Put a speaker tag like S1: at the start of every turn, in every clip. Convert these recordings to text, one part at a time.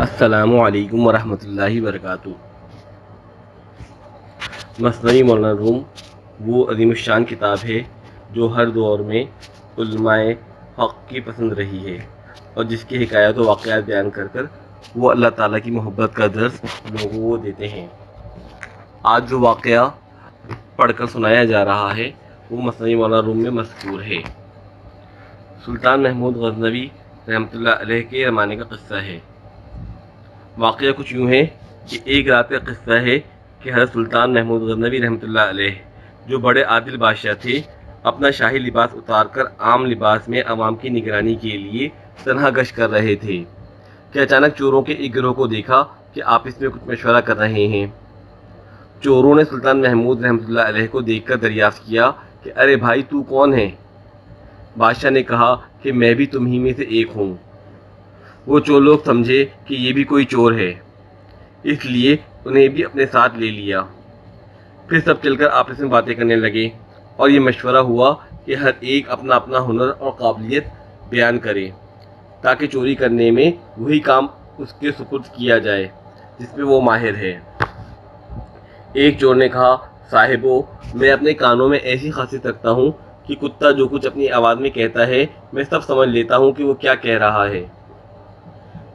S1: السلام علیکم ورحمۃ اللہ وبرکاتہ۔ مثنوی مولانا روم وہ عظیم الشان کتاب ہے جو ہر دور میں علماء حق کی پسند رہی ہے اور جس کی حکایات و واقعات بیان کر کر وہ اللہ تعالیٰ کی محبت کا درس لوگوں کو دیتے ہیں۔ آج جو واقعہ پڑھ کر سنایا جا رہا ہے وہ مثنوی مولانا روم میں مذکور ہے۔ سلطان محمود غزنوی رحمۃ اللہ علیہ کے زمانے کا قصہ ہے۔ واقعہ کچھ یوں ہے کہ ایک رات کا قصہ ہے کہ حضرت سلطان محمود غزنوی رحمۃ اللہ علیہ جو بڑے عادل بادشاہ تھے اپنا شاہی لباس اتار کر عام لباس میں عوام کی نگرانی کے لیے تنہا گشت کر رہے تھے کہ اچانک چوروں کے ایک گروہ کو دیکھا کہ آپس میں کچھ مشورہ کر رہے ہیں۔ چوروں نے سلطان محمود رحمۃ اللہ علیہ کو دیکھ کر دریافت کیا کہ ارے بھائی تو کون ہے؟ بادشاہ نے کہا کہ میں بھی تمہیں میں سے ایک ہوں۔ وہ چور لوگ سمجھے کہ یہ بھی کوئی چور ہے، اس لیے انہیں بھی اپنے ساتھ لے لیا۔ پھر سب چل کر آپس میں باتیں کرنے لگے اور یہ مشورہ ہوا کہ ہر ایک اپنا اپنا ہنر اور قابلیت بیان کرے تاکہ چوری کرنے میں وہی کام اس کے سپرد کیا جائے جس میں وہ ماہر ہے۔ ایک چور نے کہا، صاحبو، میں اپنے کانوں میں ایسی خاصیت رکھتا ہوں کہ کتا جو کچھ اپنی آواز میں کہتا ہے میں سب سمجھ لیتا ہوں کہ وہ کیا کہہ رہا ہے۔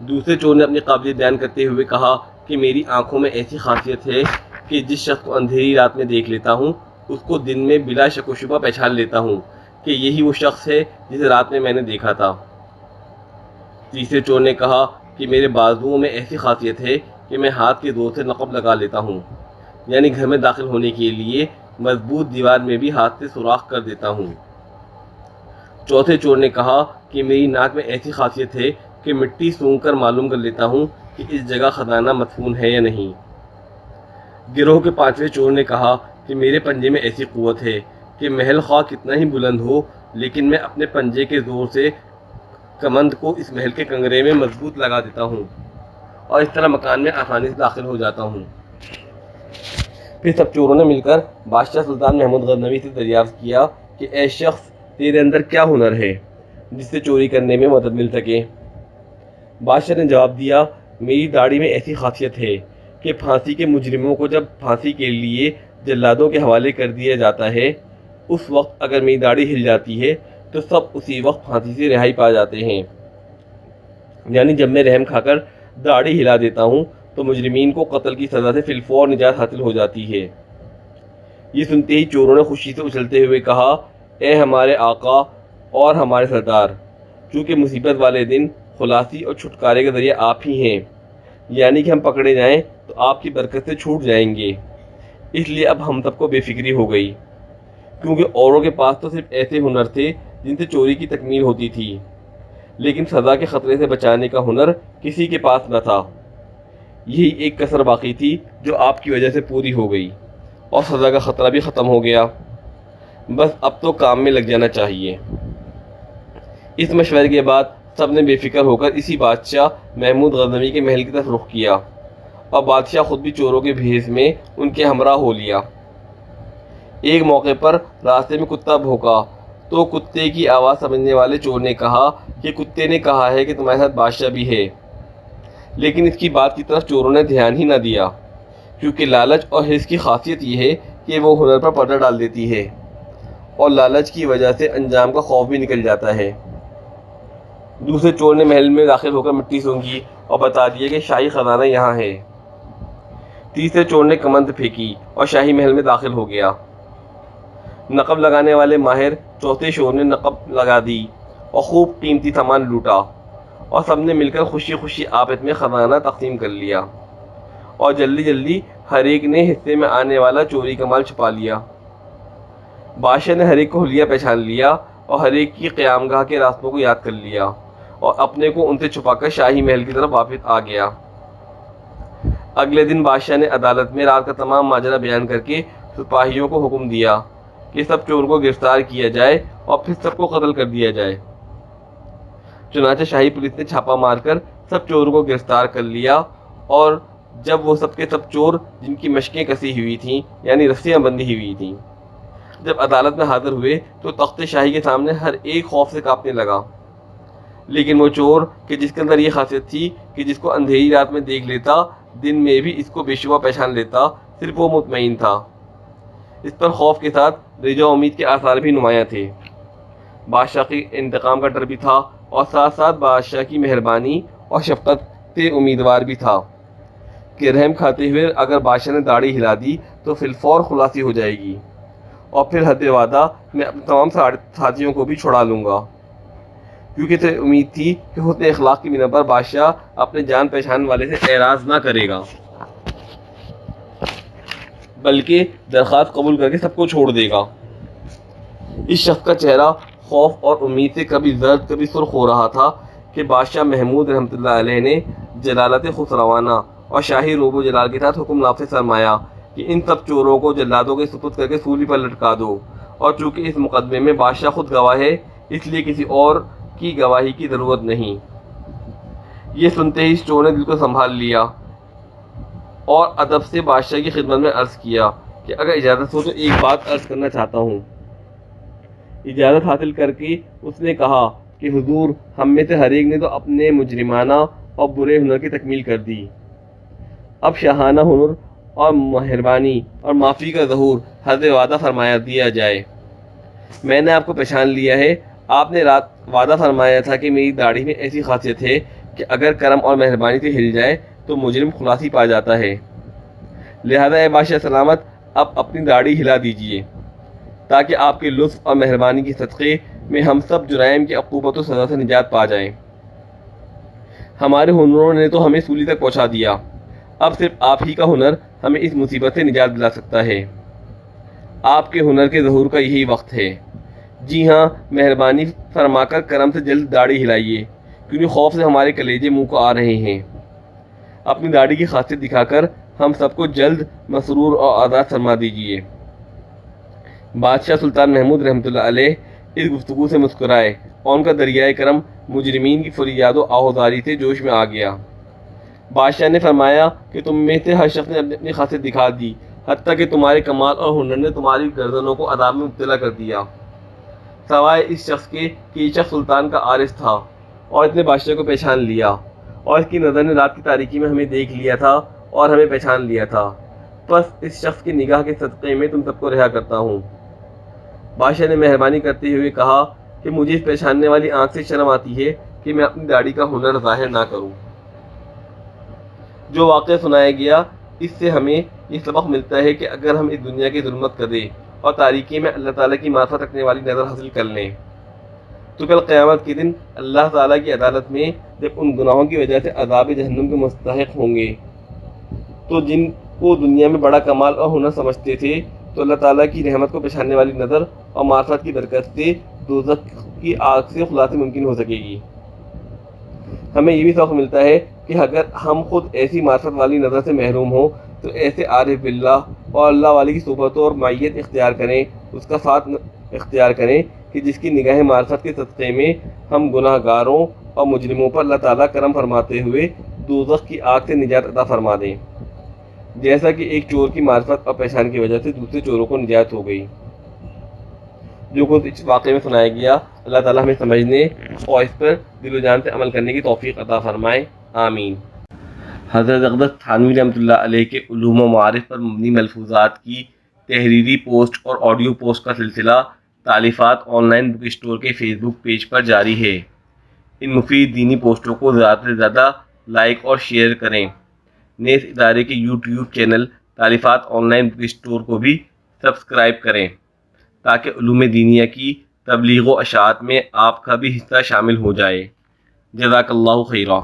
S1: دوسرے چور نے اپنی قابلیت بیان کرتے ہوئے کہا کہ میری آنکھوں میں ایسی خاصیت ہے کہ جس شخص کو اندھیری رات میں دیکھ لیتا ہوں اس کو دن میں بلا شک و شبہ پہچان لیتا ہوں کہ یہی وہ شخص ہے جسے رات میں نے دیکھا تھا۔ تیسرے چور نے کہا کہ میرے بازوؤں میں ایسی خاصیت ہے کہ میں ہاتھ کے زور سے نقب لگا لیتا ہوں، یعنی گھر میں داخل ہونے کے لیے مضبوط دیوار میں بھی ہاتھ سے سوراخ کر دیتا ہوں۔ چوتھے چور نے کہا کہ میری ناک میں ایسی خاصیت ہے کہ مٹی سونگھ کر معلوم کر لیتا ہوں کہ اس جگہ خزانہ مدفون ہے یا نہیں۔ گروہ کے پانچویں چور نے کہا کہ میرے پنجے میں ایسی قوت ہے کہ محل خواہ کتنا ہی بلند ہو لیکن میں اپنے پنجے کے زور سے کمند کو اس محل کے کنگرے میں مضبوط لگا دیتا ہوں اور اس طرح مکان میں آسانی سے داخل ہو جاتا ہوں۔ پھر سب چوروں نے مل کر بادشاہ سلطان محمود غزنوی سے دریافت کیا کہ اے شخص، تیرے اندر کیا ہنر ہے جس سے چوری کرنے میں مدد مل سکے؟ بادشاہ نے جواب دیا، میری داڑھی میں ایسی خاصیت ہے کہ پھانسی کے مجرموں کو جب پھانسی کے لیے جلادوں کے حوالے کر دیا جاتا ہے اس وقت اگر میری داڑھی ہل جاتی ہے تو سب اسی وقت پھانسی سے رہائی پا جاتے ہیں، یعنی جب میں رحم کھا کر داڑھی ہلا دیتا ہوں تو مجرمین کو قتل کی سزا سے فی الفور نجات حاصل ہو جاتی ہے۔ یہ سنتے ہی چوروں نے خوشی سے اچھلتے ہوئے کہا، اے ہمارے آقا اور ہمارے سردار، چونکہ مصیبت والے دن خلاصی اور چھٹکارے کا ذریعہ آپ ہی ہیں، یعنی کہ ہم پکڑے جائیں تو آپ کی برکت سے چھوٹ جائیں گے، اس لیے اب ہم سب کو بے فکری ہو گئی، کیونکہ اوروں کے پاس تو صرف ایسے ہنر تھے جن سے چوری کی تکمیل ہوتی تھی، لیکن سزا کے خطرے سے بچانے کا ہنر کسی کے پاس نہ تھا۔ یہی ایک کسر باقی تھی جو آپ کی وجہ سے پوری ہو گئی اور سزا کا خطرہ بھی ختم ہو گیا، بس اب تو کام میں لگ جانا چاہیے۔ اس مشورے کے بعد سب نے بے فکر ہو کر اسی بادشاہ محمود غزنوی کے محل کی طرف رخ کیا اور بادشاہ خود بھی چوروں کے بھیس میں ان کے ہمراہ ہو لیا۔ ایک موقع پر راستے میں کتا بھونکا تو کتے کی آواز سمجھنے والے چور نے کہا کہ کتے نے کہا ہے کہ تمہارے ساتھ بادشاہ بھی ہے، لیکن اس کی بات کی طرف چوروں نے دھیان ہی نہ دیا، کیونکہ لالچ اور حرص کی خاصیت یہ ہے کہ وہ ہنر پر پردہ ڈال دیتی ہے اور لالچ کی وجہ سے انجام کا خوف بھی نکل جاتا ہے۔ دوسرے چور نے محل میں داخل ہو کر مٹی سونگھی اور بتا دیا کہ شاہی خزانہ یہاں ہے۔ تیسرے چور نے کمند پھینکی اور شاہی محل میں داخل ہو گیا۔ نقب لگانے والے ماہر چوتھے چور نے نقب لگا دی اور خوب قیمتی سامان لوٹا اور سب نے مل کر خوشی خوشی آپس میں خزانہ تقسیم کر لیا اور جلدی جلدی ہر ایک نے حصے میں آنے والا چوری کا مال چھپا لیا۔ بادشاہ نے ہر ایک کو حلیہ پہچان لیا اور ہر ایک کی قیام گاہ کے راستوں کو یاد کر لیا اور اپنے کو ان سے چھپا کر شاہی محل کی طرف واپس آ گیا۔ اگلے دن بادشاہ نے عدالت میں رات کا تمام ماجرا بیان کر کے سپاہیوں کو حکم دیا کہ سب چور کو گرفتار کیا جائے اور پھر سب کو قتل کر دیا جائے۔ چنانچہ شاہی پولیس نے چھاپا مار کر سب چوروں کو گرفتار کر لیا اور جب وہ سب کے سب چور جن کی مشقیں کسی ہوئی تھیں یعنی رسیاں بندھی ہوئی تھیں جب عدالت میں حاضر ہوئے تو تخت شاہی کے سامنے ہر ایک خوف سے کانپنے لگا۔ لیکن وہ چور کہ جس کے اندر یہ خاصیت تھی کہ جس کو اندھیری رات میں دیکھ لیتا دن میں بھی اس کو بے شبہ پہچان لیتا، صرف وہ مطمئن تھا۔ اس پر خوف کے ساتھ رجا و امید کے آثار بھی نمایاں تھے۔ بادشاہ کے انتقام کا ڈر بھی تھا اور ساتھ ساتھ بادشاہ کی مہربانی اور شفقت سے امیدوار بھی تھا کہ رحم کھاتے ہوئے اگر بادشاہ نے داڑھی ہلا دی تو فی الفور خلاصی ہو جائے گی، اور پھر حد وعدہ میں اپنے تمام ساتھیوں کو بھی چھڑا لوں گا، کیونکہ اسے امید تھی کہ حسن اخلاق کی بنا پر بادشاہ اپنے جان پہچان والے سے اعراض نہ کرے گا، بلکہ درخواست قبول کر کے سب کو چھوڑ دے گا۔ اس شخص کا چہرہ خوف اور امید سے کبھی زرد کبھی سرخ ہو رہا تھا کہ بادشاہ محمود رحمۃ اللہ علیہ نے جلالت خسروانہ اور شاہی روب و جلال کے ساتھ حکم نافذ فرمایا کہ ان سب چوروں کو جلادوں کے سپرد کر کے سولی پر لٹکا دو، اور چونکہ اس مقدمے میں بادشاہ خود گواہ ہے اس لیے کسی اور کی گواہی کی ضرورت نہیں۔ یہ سنتے ہی اس چور نے دل کو سنبھال لیا اور ادب سے بادشاہ کی خدمت میں عرض کیا کہ اگر اجازت ہو تو ایک بات عرض کرنا چاہتا ہوں۔ اجازت حاصل کر کے اس نے کہا کہ حضور، ہم میں سے ہر ایک نے تو اپنے مجرمانہ اور برے ہنر کی تکمیل کر دی، اب شاہانہ ہنر اور مہربانی اور معافی کا ظہور حد وعدہ فرمایا دیا جائے۔ میں نے آپ کو پہچان لیا ہے، آپ نے رات وعدہ فرمایا تھا کہ میری داڑھی میں ایسی خاصیت ہے کہ اگر کرم اور مہربانی سے ہل جائے تو مجرم خلاصی پا جاتا ہے، لہذا اے بادشاہ سلامت اب اپنی داڑھی ہلا دیجیے تاکہ آپ کے لطف اور مہربانی کے صدقے میں ہم سب جرائم کی عقوبت و سزا سے نجات پا جائیں۔ ہمارے ہنروں نے تو ہمیں سولی تک پہنچا دیا، اب صرف آپ ہی کا ہنر ہمیں اس مصیبت سے نجات دلا سکتا ہے۔ آپ کے ہنر کے ظہور کا یہی وقت ہے۔ جی ہاں، مہربانی فرما کر کرم سے جلد داڑھی ہلائیے، کیونکہ خوف سے ہمارے کلیجے منہ کو آ رہے ہیں۔ اپنی داڑھی کی خاصیت دکھا کر ہم سب کو جلد مسرور اور آزاد فرما دیجیے۔ بادشاہ سلطان محمود رحمۃ اللہ علیہ اس گفتگو سے مسکرائے اور ان کا دریائے کرم مجرمین کی فریاد و آہوزاری سے جوش میں آ گیا۔ بادشاہ نے فرمایا کہ تم میں سے ہر شخص نے اپنی اپنی خاصیت دکھا دی، حتیٰ کہ تمہارے کمال اور ہنر نے تمہاری گردنوں کو عذاب میں مبتلا کر دیا، سوائے اس شخص کے کہ یہ شخص سلطان کا عارض تھا اور اس نے بادشاہ کو پہچان لیا، اور اس کی نظر نے رات کی تاریکی میں ہمیں دیکھ لیا تھا اور ہمیں پہچان لیا تھا، بس اس شخص کی نگاہ کے صدقے میں تم سب کو رہا کرتا ہوں۔ بادشاہ نے مہربانی کرتے ہوئے کہا کہ مجھے اس پہچاننے والی آنکھ سے شرم آتی ہے کہ میں اپنی داڑھی کا ہنر ظاہر نہ کروں۔ جو واقعہ سنایا گیا اس سے ہمیں یہ سبق ملتا ہے کہ اگر ہم اس دنیا کی ظلمت کریں اور تاریکی میں اللہ تعالیٰ کی معرفت رکھنے والی نظر حاصل کر لیں تو کل قیامت کے دن اللہ تعالیٰ کی عدالت میں جب ان گناہوں کی وجہ سے عذاب جہنم کے مستحق ہوں گے تو جن کو دنیا میں بڑا کمال اور ہنر سمجھتے تھے تو اللہ تعالیٰ کی رحمت کو پہچاننے والی نظر اور معرفت کی برکت سے دوزخ کی آگ سے خلاصی ممکن ہو سکے گی۔ ہمیں یہ بھی سبق ملتا ہے کہ اگر ہم خود ایسی معرفت والی نظر سے محروم ہوں تو ایسے عارف باللہ اور اللہ والی کی صحبتوں اور معیت اختیار کریں، اس کا ساتھ اختیار کریں کہ جس کی نگاہ معرفت کے صدقے میں ہم گناہ گاروں اور مجرموں پر اللہ تعالیٰ کرم فرماتے ہوئے دوزخ کی آگ سے نجات عطا فرما دیں، جیسا کہ ایک چور کی معرفت اور پہچان کی وجہ سے دوسرے چوروں کو نجات ہو گئی۔ جو کچھ اس واقعے میں سنایا گیا اللہ تعالیٰ ہمیں سمجھنے اور اس پر دل و جان سے عمل کرنے کی توفیق عطا فرمائے، آمین۔ حضرت اقدس تھانوی رحمۃ اللہ علیہ کے علوم و معارف پر مبنی ملفوظات کی تحریری پوسٹ اور آڈیو پوسٹ کا سلسلہ تالیفات آن لائن بک اسٹور کے فیس بک پیج پر جاری ہے۔ ان مفید دینی پوسٹوں کو زیادہ سے زیادہ لائک اور شیئر کریں۔ نیز ادارے کے یوٹیوب چینل تالیفات آن لائن بک اسٹور کو بھی سبسکرائب کریں تاکہ علوم دینیہ کی تبلیغ و اشاعت میں آپ کا بھی حصہ شامل ہو جائے۔ جزاک اللہ خیرہ۔